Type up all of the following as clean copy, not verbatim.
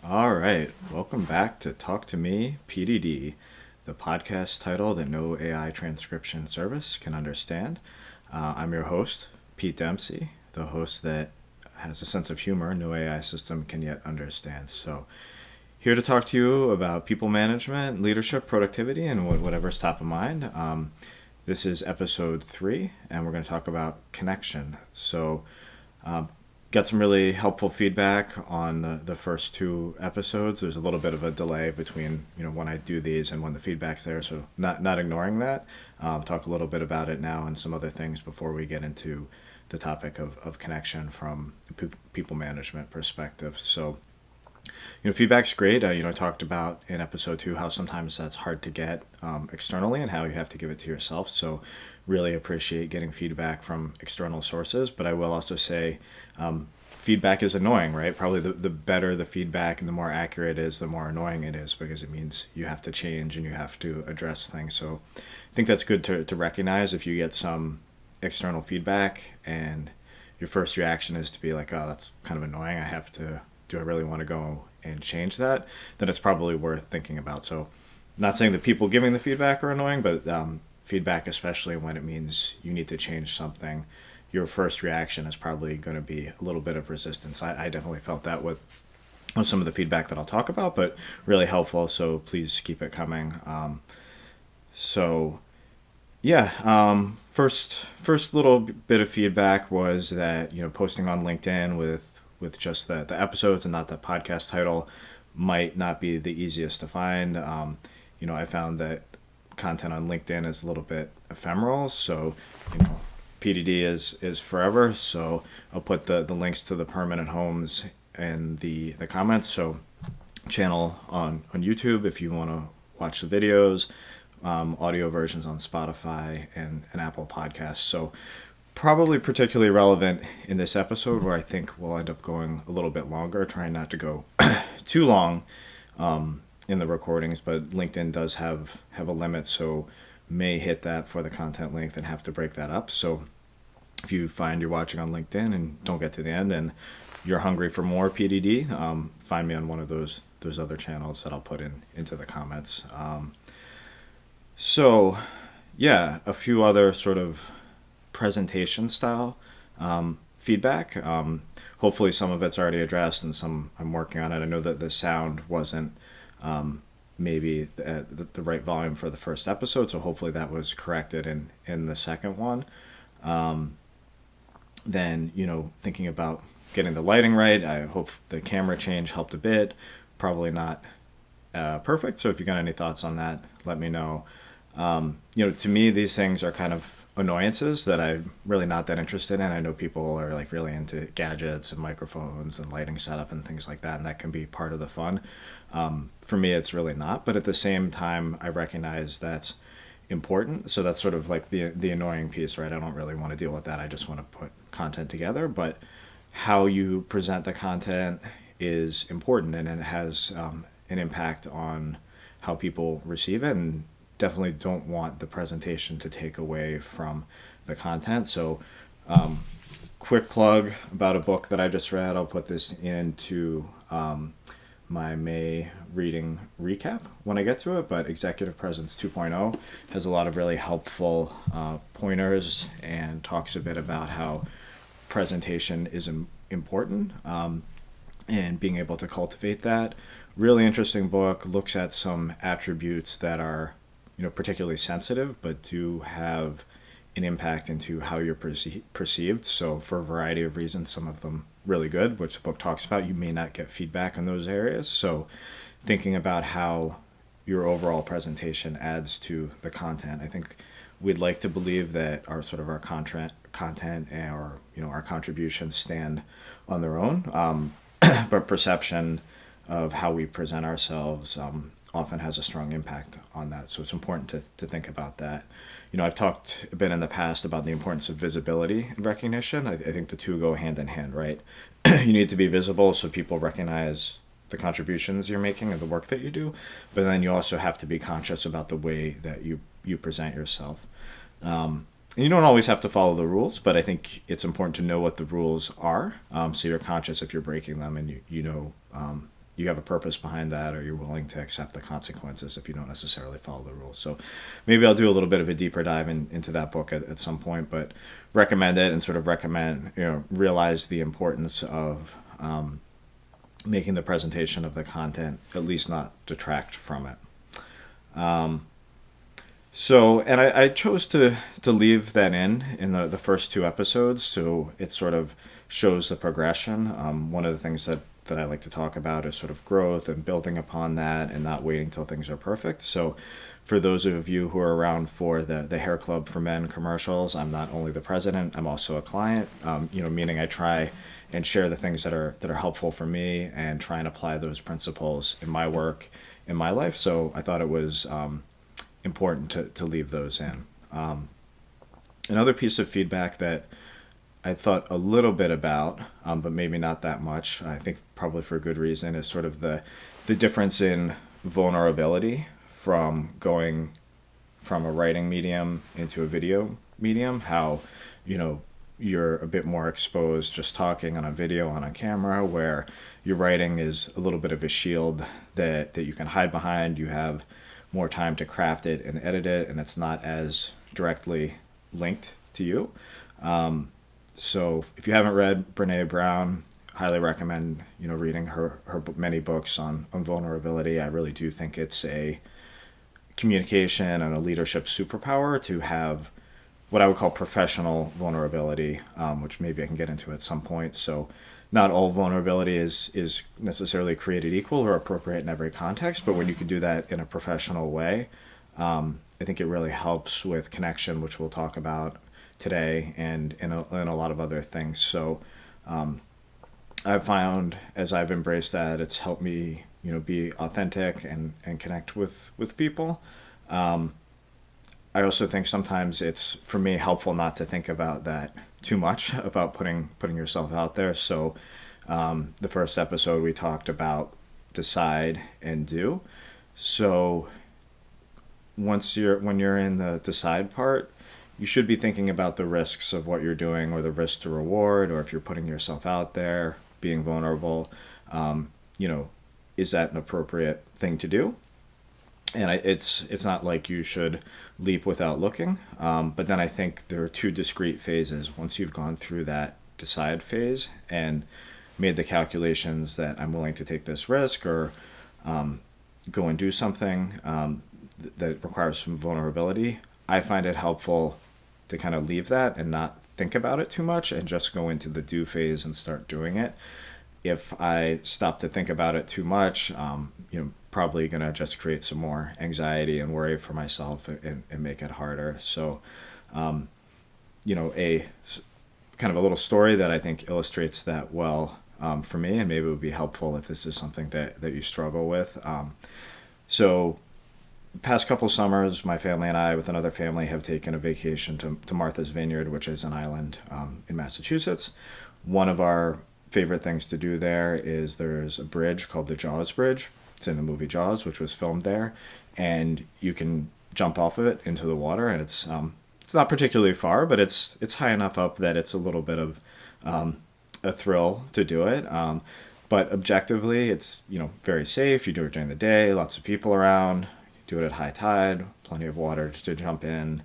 All right, welcome back to Talk to Me Petey D, the podcast title that no AI transcription service can understand. I'm your host, Pete Dempsey, the host that has a sense of humor no AI system can yet understand. So, here to talk to you about people management, leadership, productivity, and whatever's top of mind. This is episode 3, and we're going to talk about connection. So, got some really helpful feedback on the first 2 episodes. There's a little bit of a delay between when I do these and when the feedback's there, so not ignoring that. Talk a little bit about it now and some other things before we get into the topic of connection from a people management perspective. So feedback's great. I talked about in episode 2 how sometimes that's hard to get externally and how you have to give it to yourself. So really appreciate getting feedback from external sources. But I will also say feedback is annoying, right? Probably the better the feedback and the more accurate it is, the more annoying it is, because it means you have to change and you have to address things. So I think that's good to recognize if you get some external feedback and your first reaction is to be like, oh, that's kind of annoying. Do I really want to go and change that? Then it's probably worth thinking about. So not saying that people giving the feedback are annoying, but feedback, especially when it means you need to change something, your first reaction is probably going to be a little bit of resistance. I definitely felt that with some of the feedback that I'll talk about, but really helpful. So please keep it coming. First little bit of feedback was that posting on LinkedIn with just the episodes and not the podcast title might not be the easiest to find. I found that content on LinkedIn is a little bit ephemeral, so PDD is forever. So I'll put the links to the permanent homes in the comments. So channel on YouTube if you want to watch the videos, audio versions on Spotify and Apple Podcasts. So probably particularly relevant in this episode where I think we'll end up going a little bit longer, trying not to go too long in the recordings, but LinkedIn does have a limit, so may hit that for the content length and have to break that up. So if you find you're watching on LinkedIn and don't get to the end and you're hungry for more PDD, find me on one of those other channels that I'll put into the comments. A few other sort of presentation style feedback. Hopefully some of it's already addressed and some I'm working on it. I know that the sound wasn't maybe at the right volume for the first episode, so hopefully that was corrected in the second one. Then thinking about getting the lighting right, I hope the camera change helped a bit. Probably not perfect, so if you got any thoughts on that, let me know. To me, these things are kind of annoyances that I'm really not that interested in. I know people are like really into gadgets and microphones and lighting setup and things like that, and that can be part of the fun. For me, it's really not, but at the same time, I recognize that's important. So that's sort of like the annoying piece, right? I don't really want to deal with that. I just want to put content together, but how you present the content is important, and it has an impact on how people receive it, and definitely don't want the presentation to take away from the content. So quick plug about a book that I just read. I'll put this into my May reading recap when I get to it, but Executive Presence 2.0 has a lot of really helpful pointers and talks a bit about how presentation is important and being able to cultivate that. Really interesting book, looks at some attributes that are particularly sensitive, but do have an impact into how you're perceived. So for a variety of reasons, some of them really good, which the book talks about, you may not get feedback in those areas. So thinking about how your overall presentation adds to the content. I think we'd like to believe that our content and our contributions stand on their own, but perception of how we present ourselves often has a strong impact on that. So it's important to think about that. I've talked a bit in the past about the importance of visibility and recognition. I think the two go hand in hand, right? You need to be visible so people recognize the contributions you're making and the work that you do, but then you also have to be conscious about the way that you present yourself. And you don't always have to follow the rules, but I think it's important to know what the rules are, so you're conscious if you're breaking them, and you know you have a purpose behind that, or you're willing to accept the consequences if you don't necessarily follow the rules. So maybe I'll do a little bit of a deeper dive into that book at some point, but recommend it, and sort of recommend, realize the importance of making the presentation of the content at least not detract from it. And I chose to leave that in the first two episodes, so it sort of shows the progression. One of the things that I like to talk about is sort of growth and building upon that, and not waiting till things are perfect. So for those of you who are around for the Hair Club for Men commercials, I'm not only the president, I'm also a client, meaning I try and share the things that are helpful for me, and try and apply those principles in my work, in my life. So I thought it was important to leave those in. Another piece of feedback that I thought a little bit about, but maybe not that much, I think probably for good reason, is sort of the difference in vulnerability from going from a writing medium into a video medium. How, you're a bit more exposed just talking on a video, on a camera, where your writing is a little bit of a shield that you can hide behind. You have more time to craft it and edit it, and it's not as directly linked to you. So if you haven't read Brene Brown, highly recommend reading her many books on vulnerability. I really do think it's a communication and a leadership superpower to have what I would call professional vulnerability, which maybe I can get into at some point. So not all vulnerability is necessarily created equal or appropriate in every context, but when you can do that in a professional way, I think it really helps with connection, which we'll talk about today, and in a lot of other things. So I've found, as I've embraced that, it's helped me be authentic and connect with people. I also think sometimes it's, for me, helpful not to think about that too much, about putting yourself out there. So the first episode we talked about decide and do. So when you're in the decide part, you should be thinking about the risks of what you're doing, or the risk to reward, or if you're putting yourself out there, being vulnerable, is that an appropriate thing to do? And it's not like you should leap without looking. But then I think there are two discrete phases. Once you've gone through that decide phase and made the calculations that I'm willing to take this risk, or go and do something that requires some vulnerability, I find it helpful to kind of leave that and not think about it too much, and just go into the do phase and start doing it. If I stop to think about it too much, probably going to just create some more anxiety and worry for myself, and make it harder. So, a kind of a little story that I think illustrates that well for me, and maybe it would be helpful if this is something that you struggle with. So past couple summers, my family and I, with another family, have taken a vacation to Martha's Vineyard, which is an island in Massachusetts. One of our favorite things to do there is there's a bridge called the Jaws Bridge. It's in the movie Jaws, which was filmed there, and you can jump off of it into the water, and it's not particularly far, but it's high enough up that it's a little bit of a thrill to do it. But objectively, it's very safe. You do it during the day, lots of people around. You do it at high tide, plenty of water to jump in.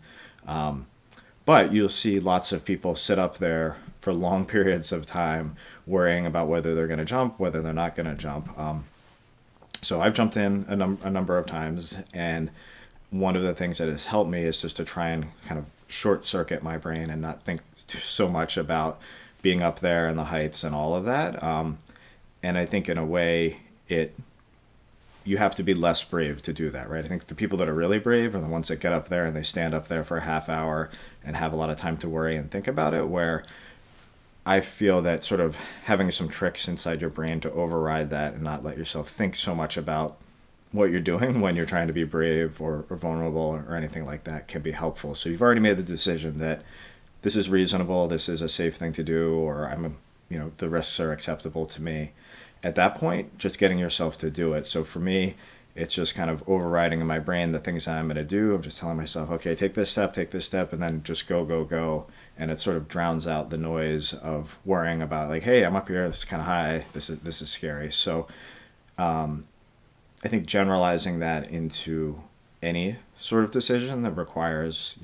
But you'll see lots of people sit up there for long periods of time, worrying about whether they're going to jump, whether they're not going to jump. So I've jumped in a number of times, and one of the things that has helped me is just to try and kind of short circuit my brain and not think so much about being up there and the heights and all of that. And I think in a way you have to be less brave to do that, right? I think the people that are really brave are the ones that get up there and they stand up there for a half hour and have a lot of time to worry and think about it, where I feel that sort of having some tricks inside your brain to override that and not let yourself think so much about what you're doing when you're trying to be brave or vulnerable or anything like that can be helpful. So you've already made the decision that this is reasonable, this is a safe thing to do, or the risks are acceptable to me. At that point, just getting yourself to do it. So for me, it's just kind of overriding in my brain the things that I'm going to do. I'm just telling myself, okay, take this step, and then just go, go, go. And it sort of drowns out the noise of worrying about, like, hey, I'm up here, this is kind of high, this is scary. So I think generalizing that into any sort of decision that requires,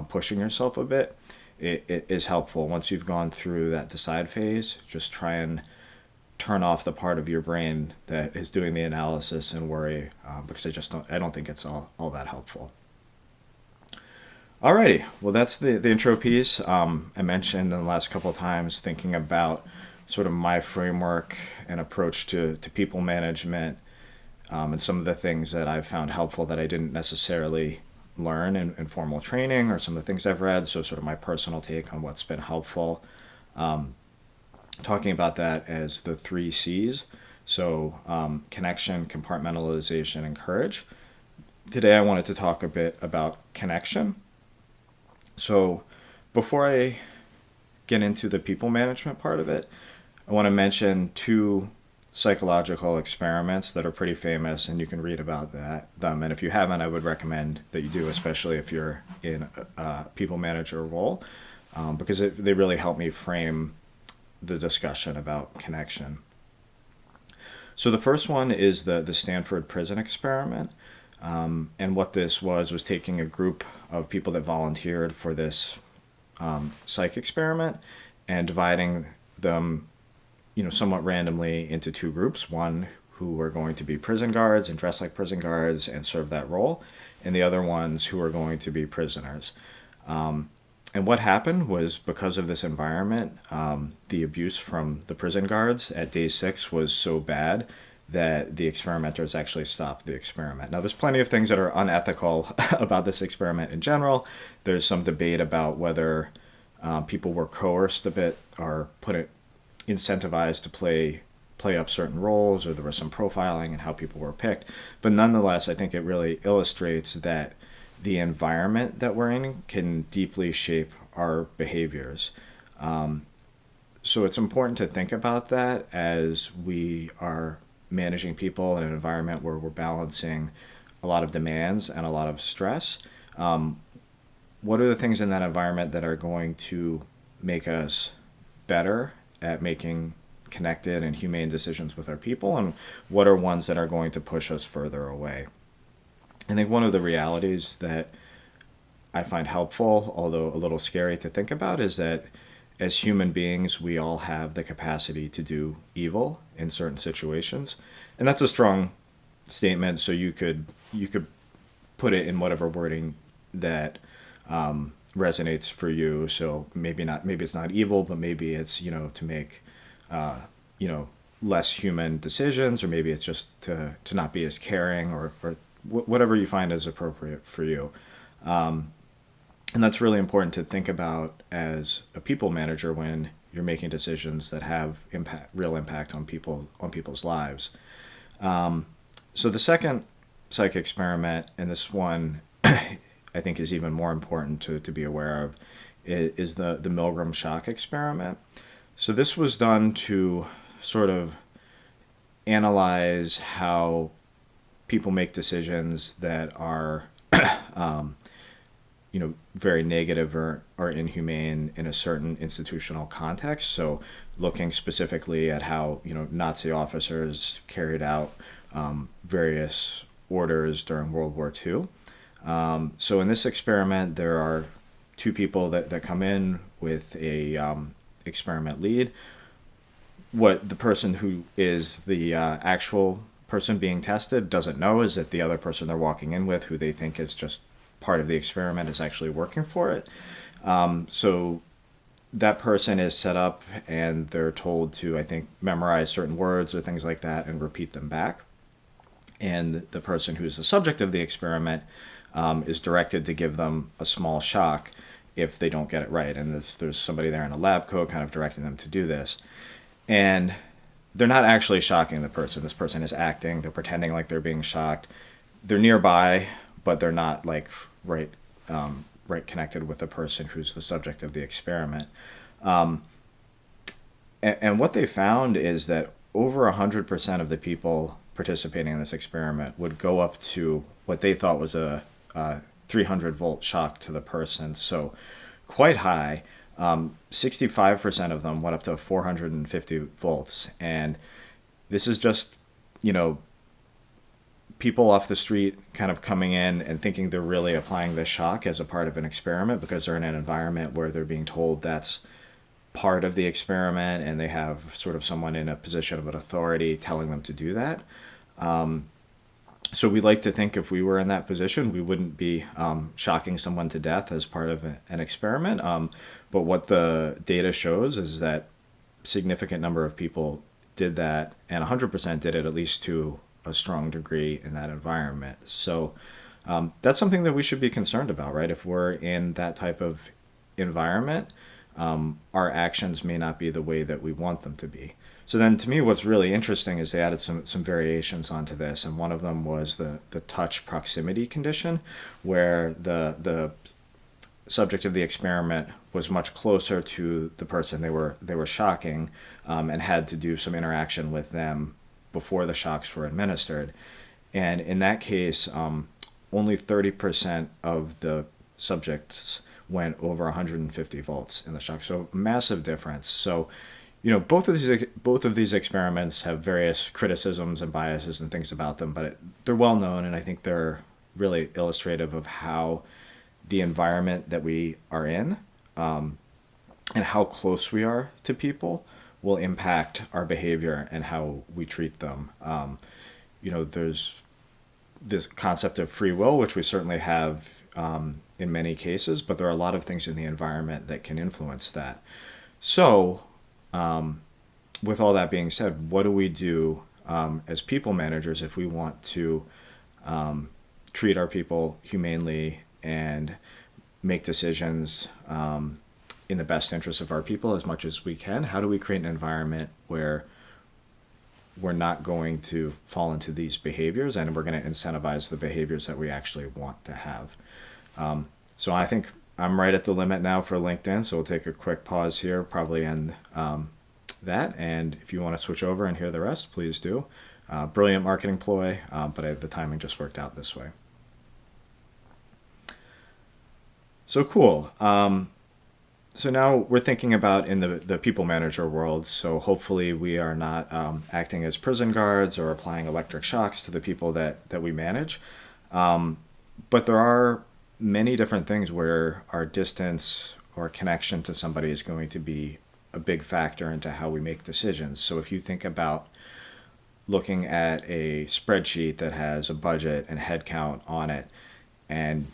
pushing yourself a bit, it is helpful. Once you've gone through that decide phase, just try and turn off the part of your brain that is doing the analysis and worry, because I don't think it's all that helpful. Alrighty, well, that's the intro piece. I mentioned in the last couple of times thinking about sort of my framework and approach to people management, and some of the things that I've found helpful that I didn't necessarily learn in formal training, or some of the things I've read. So sort of my personal take on what's been helpful. Talking about that as the 3 C's. So connection, compartmentalization, and courage. Today I wanted to talk a bit about connection. So before I get into the people management part of it, I want to mention 2 psychological experiments that are pretty famous, and you can read about them. And if you haven't, I would recommend that you do, especially if you're in a people manager role, because they really help me frame the discussion about connection. So the first one is the Stanford prison experiment. And what this was taking a group of people that volunteered for this psych experiment and dividing them, somewhat randomly into 2 groups. One who were going to be prison guards and dress like prison guards and serve that role, and the other ones who were going to be prisoners. And what happened was, because of this environment, the abuse from the prison guards at day 6 was so bad that the experimenters actually stopped the experiment. Now, there's plenty of things that are unethical about this experiment in general. There's some debate about whether people were coerced a bit or incentivized to play up certain roles, or there was some profiling and how people were picked. But nonetheless, I think it really illustrates that the environment that we're in can deeply shape our behaviors. So it's important to think about that as we are managing people in an environment where we're balancing a lot of demands and a lot of stress. What are the things in that environment that are going to make us better at making connected and humane decisions with our people, and what are ones that are going to push us further away? I think one of the realities that I find helpful, although a little scary to think about, is that as human beings, we all have the capacity to do evil in certain situations. And that's a strong statement, so you could put it in whatever wording that resonates for you. So maybe it's not evil, but maybe it's, to make less human decisions, or maybe it's just to not be as caring, or whatever you find is appropriate for you. And that's really important to think about as a people manager when you're making decisions that have real impact on people's lives. So the second psych experiment, and this one I think is even more important to be aware of, is the Milgram shock experiment. So this was done to sort of analyze how people make decisions that are very negative or inhumane in a certain institutional context. So looking specifically at how, Nazi officers carried out various orders during World War II. So in this experiment, there are 2 people that come in with a experiment lead. What the person who is the actual person being tested doesn't know is that the other person they're walking in with, who they think is just part of the experiment, is actually working for it. So that person is set up, and they're told to, I think, memorize certain words or things like that and repeat them back. And the person who's the subject of the experiment is directed to give them a small shock if they don't get it right. And there's somebody there in a lab coat kind of directing them to do this. And they're not actually shocking the person. This person is acting. They're pretending like they're being shocked. They're nearby, but they're not like right connected with the person who's the subject of the experiment. And what they found is that over 100% of the people participating in this experiment would go up to what they thought was a 300-volt shock to the person. So quite high. 65% of them went up to 450 volts. And this is just you know, people off the street kind of coming in and thinking they're really applying this shock as a part of an experiment because they're in an environment where they're being told that's part of the experiment and they have sort of someone in a position of an authority telling them to do that. So we like to think if we were in that position, we wouldn't be shocking someone to death as part of an experiment. But what the data shows is that significant number of people did that, and 100% did it at least to a strong degree in that environment. So that's something that we should be concerned about, right? If we're in that type of environment, our actions may not be the way that we want them to be. So then to me, what's really interesting is they added some variations onto this. And one of them was the touch proximity condition, where the subject of the experiment was much closer to the person they were shocking, and had to do some interaction with them before the shocks were administered. And in that case, only 30% of the subjects went over 150 volts in the shock. So massive difference. So, both of these experiments have various criticisms and biases and things about them, but they're well known, and I think they're really illustrative of how the environment that we are in, and how close we are to people will impact our behavior and how we treat them. There's this concept of free will, which we certainly have in many cases, but there are a lot of things in the environment that can influence that. So, with all that being said, what do we do as people managers if we want to treat our people humanely and make decisions in the best interest of our people as much as we can? How do we create an environment where we're not going to fall into these behaviors and we're going to incentivize the behaviors that we actually want to have? So I think I'm right at the limit now for LinkedIn, so we'll take a quick pause here, probably end that. And if you want to switch over and hear the rest, please do. Brilliant marketing ploy, but the timing just worked out this way. So cool. So now we're thinking about in the people manager world. So hopefully we are not acting as prison guards or applying electric shocks to the people that we manage. But there are many different things where our distance or connection to somebody is going to be a big factor into how we make decisions. So if you think about looking at a spreadsheet that has a budget and headcount on it, and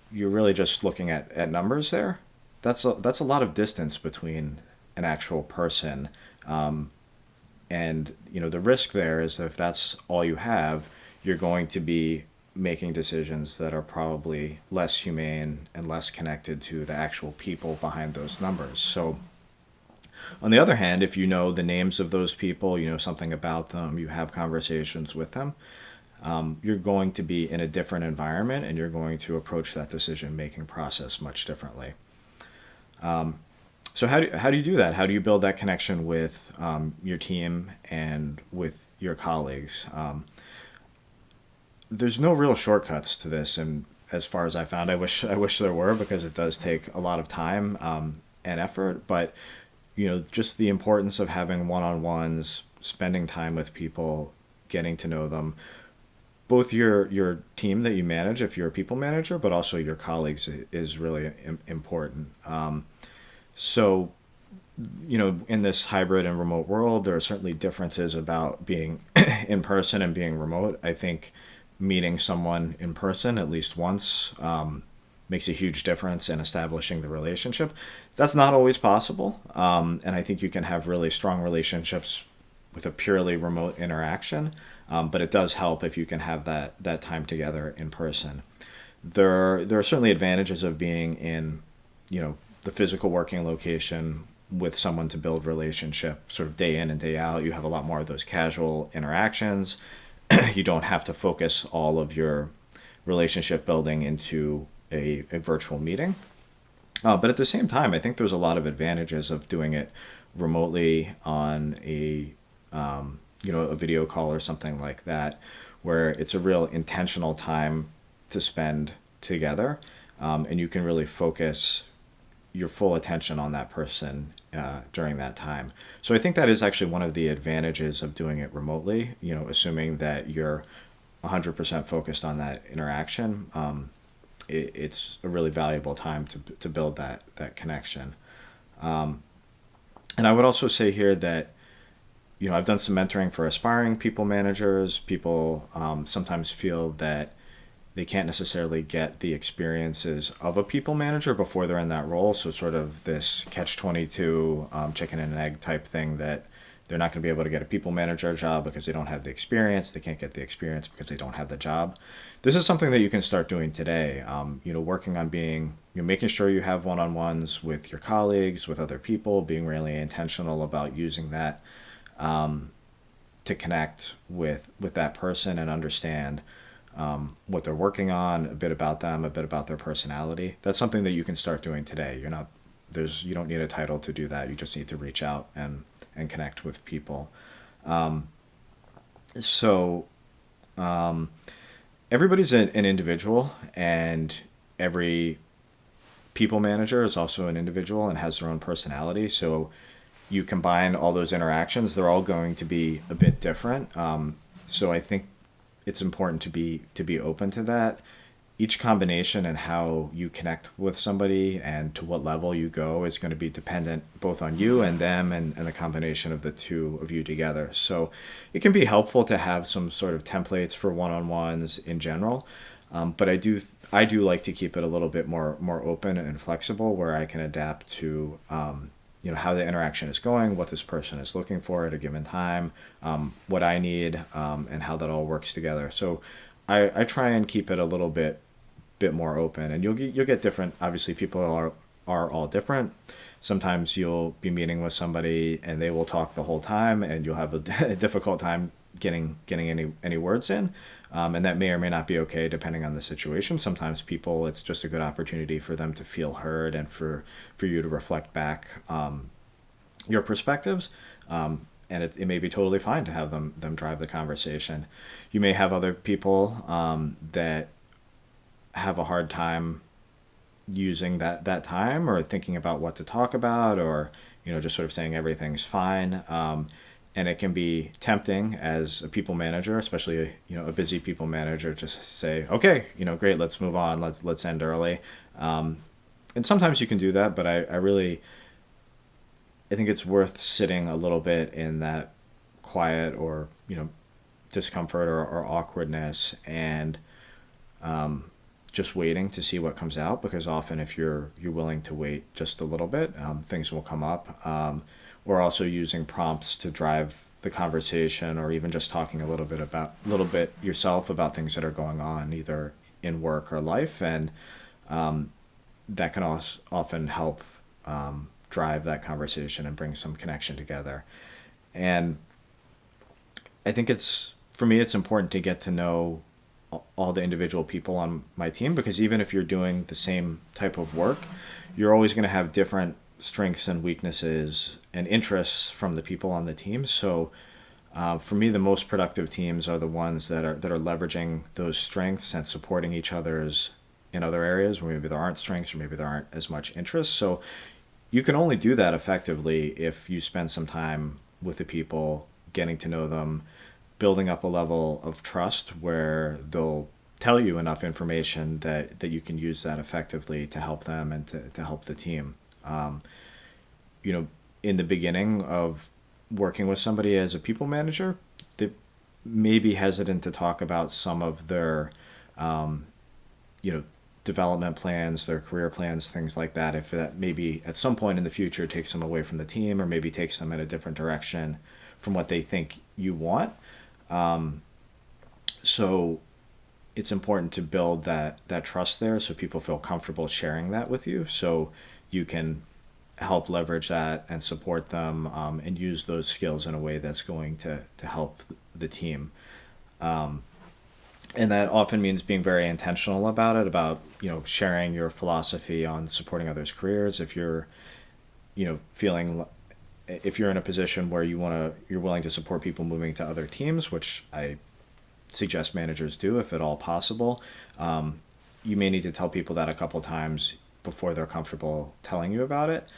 you're really just looking at numbers there, that's a lot of distance between an actual person. And the risk there is that if that's all you have, you're going to be making decisions that are probably less humane and less connected to the actual people behind those numbers. So on the other hand, if you know the names of those people, you know something about them, you have conversations with them, you're going to be in a different environment and you're going to approach that decision-making process much differently. So how do you do that? How do you build that connection with your team and with your colleagues? There's no real shortcuts to this, and as far as I found, I wish there were, because it does take a lot of time and effort. But just the importance of having one-on-ones, spending time with people, getting to know them, both your team that you manage if you're a people manager, but also your colleagues is really important. So, in this hybrid and remote world, there are certainly differences about being in person and being remote. I think meeting someone in person at least once makes a huge difference in establishing the relationship. That's not always possible. And I think you can have really strong relationships with a purely remote interaction. But it does help if you can have that time together in person. There are certainly advantages of being in, the physical working location with someone to build relationship sort of day in and day out. You have a lot more of those casual interactions. You don't have to focus all of your relationship building into a virtual meeting. But at the same time, I think there's a lot of advantages of doing it remotely on a video call or something like that, where it's a real intentional time to spend together, and you can really focus your full attention on that person during that time. So I think that is actually one of the advantages of doing it remotely, assuming that you're 100% focused on that interaction. It's a really valuable time to build that connection. And I would also say here that, I've done some mentoring for aspiring people managers. People sometimes feel that they can't necessarily get the experiences of a people manager before they're in that role. So sort of this catch-22 chicken and egg type thing, that they're not going to be able to get a people manager job because they don't have the experience. They can't get the experience because they don't have the job. This is something that you can start doing today. Working on making sure you have one-on-ones with your colleagues, with other people, being really intentional about using that to connect with that person and understand what they're working on, a bit about them, a bit about their personality. That's something that you can start doing today. You don't need a title to do that. You just need to reach out and connect with people. Everybody's an individual, and every people manager is also an individual and has their own personality. So you combine all those interactions, they're all going to be a bit different. So I think it's important to be open to that. Each combination and how you connect with somebody and to what level you go is going to be dependent both on you and them, and the combination of the two of you together. So it can be helpful to have some sort of templates for one-on-ones in general. But I do like to keep it a little bit more open and flexible, where I can adapt to how the interaction is going, what this person is looking for at a given time, what I need, and how that all works together. So I try and keep it a little bit more open, and you'll get different. Obviously, people are all different. Sometimes you'll be meeting with somebody and they will talk the whole time, and you'll have a difficult time getting any words in, and that may or may not be okay depending on the situation. Sometimes people, it's just a good opportunity for them to feel heard and for you to reflect back your perspectives. And it may be totally fine to have them drive the conversation. You may have other people that have a hard time using that time, or thinking about what to talk about, or just sort of saying everything's fine. And it can be tempting as a people manager, especially a busy people manager, to say, okay, great, let's move on, let's end early. And sometimes you can do that, but I think it's worth sitting a little bit in that quiet or discomfort or awkwardness, and just waiting to see what comes out, because often if you're willing to wait just a little bit, things will come up. Or also using prompts to drive the conversation, or even just talking a little bit yourself about things that are going on either in work or life, and that can also often help drive that conversation and bring some connection together. And I think for me it's important to get to know all the individual people on my team, because even if you're doing the same type of work, you're always going to have different strengths and weaknesses and interests from the people on the team. So for me, the most productive teams are the ones that are leveraging those strengths and supporting each other's in other areas where maybe there aren't strengths or maybe there aren't as much interest. So you can only do that effectively if you spend some time with the people, getting to know them, building up a level of trust where they'll tell you enough information that you can use that effectively to help them and to help the team. In the beginning of working with somebody as a people manager, they may be hesitant to talk about some of their, development plans, their career plans, things like that. If that maybe at some point in the future takes them away from the team, or maybe takes them in a different direction from what they think you want. So it's important to build that trust there, so people feel comfortable sharing that with you, so you can help leverage that and support them, and use those skills in a way that's going to help the team. And that often means being very intentional about it, about sharing your philosophy on supporting others' careers. If you're if you're in a position where you're willing to support people moving to other teams, which I suggest managers do if at all possible, you may need to tell people that a couple times before they're comfortable telling you about it.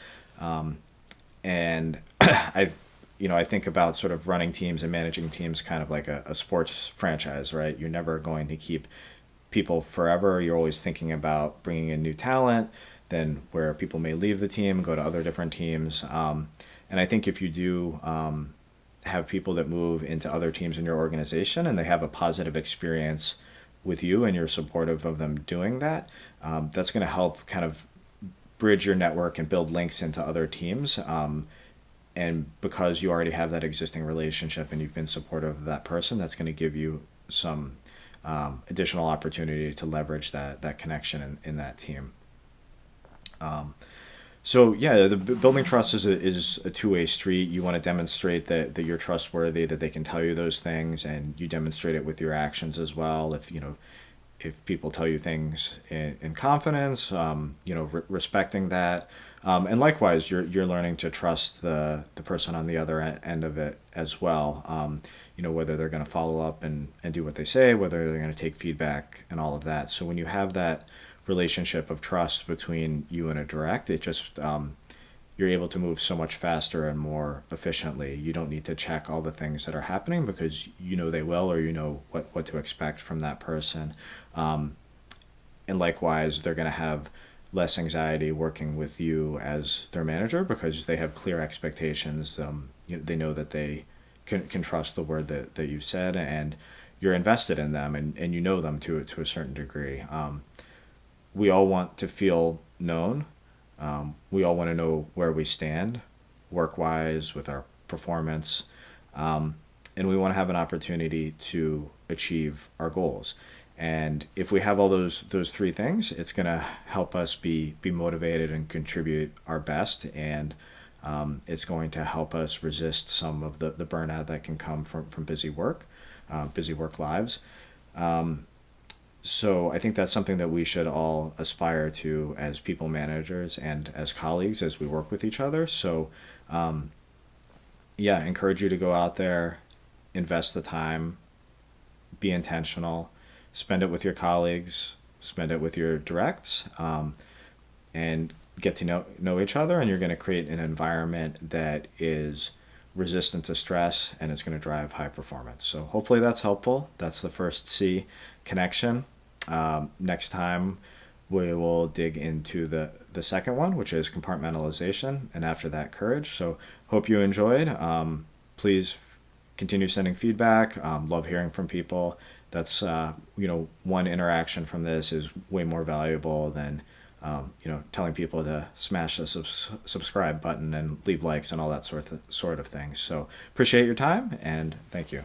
And I think about sort of running teams and managing teams kind of like a sports franchise, right? You're never going to keep people forever. You're always thinking about bringing in new talent, then where people may leave the team, go to other different teams. And I think if you do have people that move into other teams in your organization and they have a positive experience with you and you're supportive of them doing that, that's going to help kind of bridge your network and build links into other teams. And because you already have that existing relationship and you've been supportive of that person, that's going to give you some additional opportunity to leverage that connection in that team. So yeah, the building trust is a two-way street. You want to demonstrate that you're trustworthy, that they can tell you those things, and you demonstrate it with your actions as well. If people tell you things in confidence, respecting that, and likewise, you're learning to trust the person on the other end of it as well. Whether they're going to follow up and do what they say, whether they're going to take feedback and all of that. So when you have that relationship of trust between you and a direct, it just you're able to move so much faster and more efficiently. You don't need to check all the things that are happening because they will, or what to expect from that person. And likewise, they're going to have less anxiety working with you as their manager because they have clear expectations. They know that they can trust the word that you've said, and you're invested in them, and you know them to a certain degree. We all want to feel known. We all want to know where we stand work-wise with our performance. And we want to have an opportunity to achieve our goals. And if we have all those three things, it's going to help us be motivated and contribute our best. And it's going to help us resist some of the burnout that can come from busy work lives. So I think that's something that we should all aspire to as people managers and as colleagues as we work with each other. So, I encourage you to go out there, invest the time, be intentional, spend it with your colleagues, spend it with your directs, and get to know each other. And you're going to create an environment that is resistant to stress and it's going to drive high performance. So hopefully that's helpful. That's the first C, connection. Next time we will dig into the second one, which is compartmentalization, and after that, courage. So hope you enjoyed. Please continue sending feedback. Love hearing from people. That's one interaction from this is way more valuable than telling people to smash the subscribe button and leave likes and all that sort of things. So appreciate your time and thank you.